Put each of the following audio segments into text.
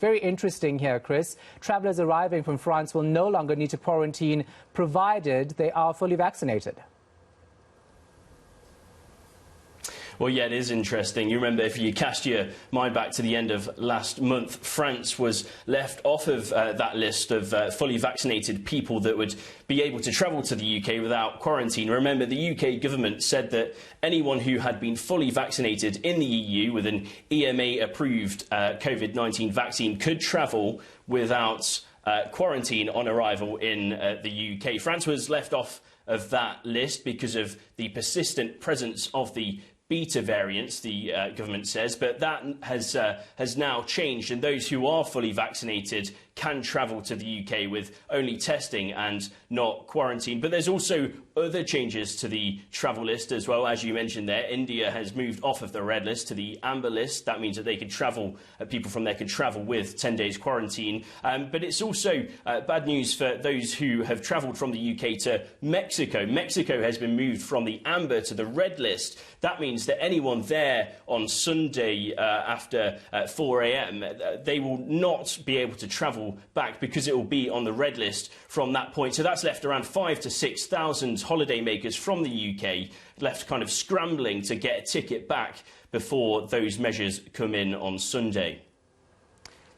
Very interesting here, Chris. Travellers arriving from France will no longer need to quarantine provided they are fully vaccinated. Well, yeah, it is interesting. You remember, if you cast your mind back to the end of last month, France was left off of that list of fully vaccinated people that would be able to travel to the UK without quarantine. Remember, the UK government said that anyone who had been fully vaccinated in the EU with an EMA-approved COVID-19 vaccine could travel without quarantine on arrival in the UK. France was left off of that list because of the persistent presence of the beta variants, the government says, but that has now changed, and those who are fully vaccinated can travel to the UK with only testing and not quarantine. But there's also other changes to the travel list as well. As you mentioned there, India has moved off of the red list to the amber list. That means that they could travel, people from there could travel with 10 days quarantine. But it's also bad news for those who have travelled from the UK to Mexico. Mexico has been moved from the amber to the red list. That means that anyone there on Sunday after 4 a.m, they will not be able to travel back because it will be on the red list from that point. So that's left around 5,000 to 6,000 holidaymakers from the UK left kind of scrambling to get a ticket back before those measures come in on Sunday.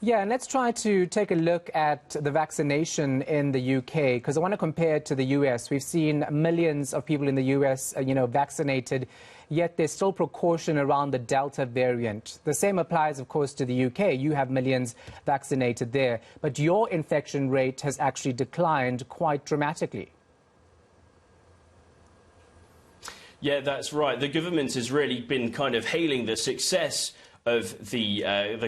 Yeah, and let's try to take a look at the vaccination in the UK, because I want to compare it to the US. We've seen millions of people in the US, vaccinated, yet there's still precaution around the Delta variant. The same applies, of course, to the UK. You have millions vaccinated there, but your infection rate has actually declined quite dramatically. Yeah, that's right. The government has really been kind of hailing the success of the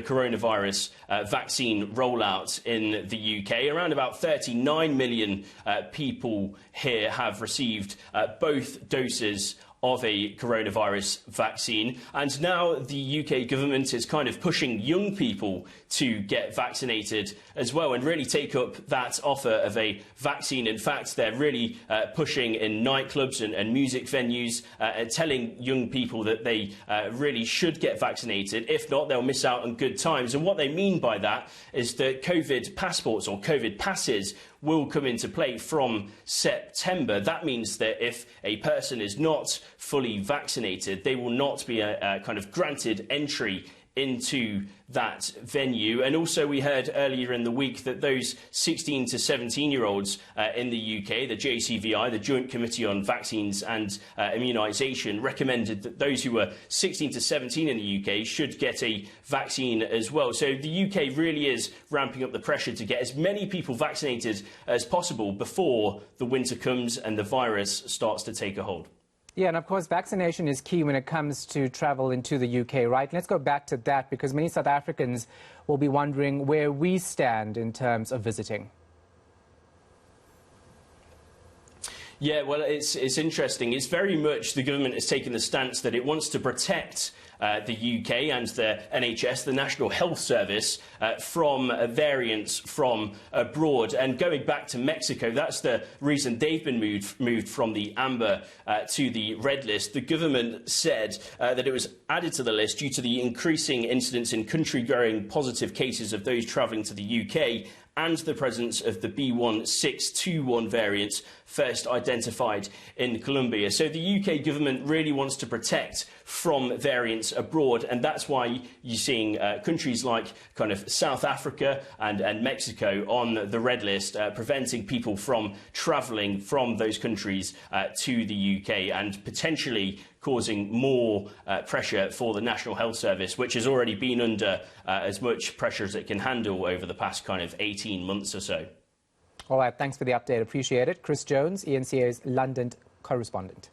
coronavirus vaccine rollout in the UK. Around about 39 million people here have received both doses of a coronavirus vaccine. And now the UK government is kind of pushing young people to get vaccinated as well and really take up that offer of a vaccine. In fact, they're really pushing in nightclubs and music venues, telling young people that they really should get vaccinated. If not, they'll miss out on good times. And what they mean by that is that COVID passports or COVID passes will come into play from September. That means that if a person is not fully vaccinated, they will not be kind of granted entry into that venue. And also, we heard earlier in the week that those 16 to 17-year-olds in the UK, the JCVI, the Joint Committee on Vaccines and Immunisation, recommended that those who were 16 to 17 in the UK should get a vaccine as well. So the UK really is ramping up the pressure to get as many people vaccinated as possible before the winter comes and the virus starts to take a hold. Yeah, and of course, vaccination is key when it comes to travel into the UK, right? Let's go back to that, because many South Africans will be wondering where we stand in terms of visiting. Yeah, well, it's interesting. It's very much the government has taken the stance that it wants to protect the UK and the NHS, the National Health Service, from variants from abroad. And going back to Mexico, that's the reason they've been moved from the amber to the red list. The government said that it was added to the list due to the increasing incidence in country-going positive cases of those travelling to the UK and the presence of the B.1.621 variants first identified in Colombia. So the UK government really wants to protect from variants abroad, and that's why you're seeing countries like kind of South Africa and Mexico on the red list, preventing people from travelling from those countries to the UK, and potentially causing more pressure for the National Health Service, which has already been under as much pressure as it can handle over the past kind of 18 months or so. All right, thanks for the update. Appreciate it. Chris Jones, eNCA's London correspondent.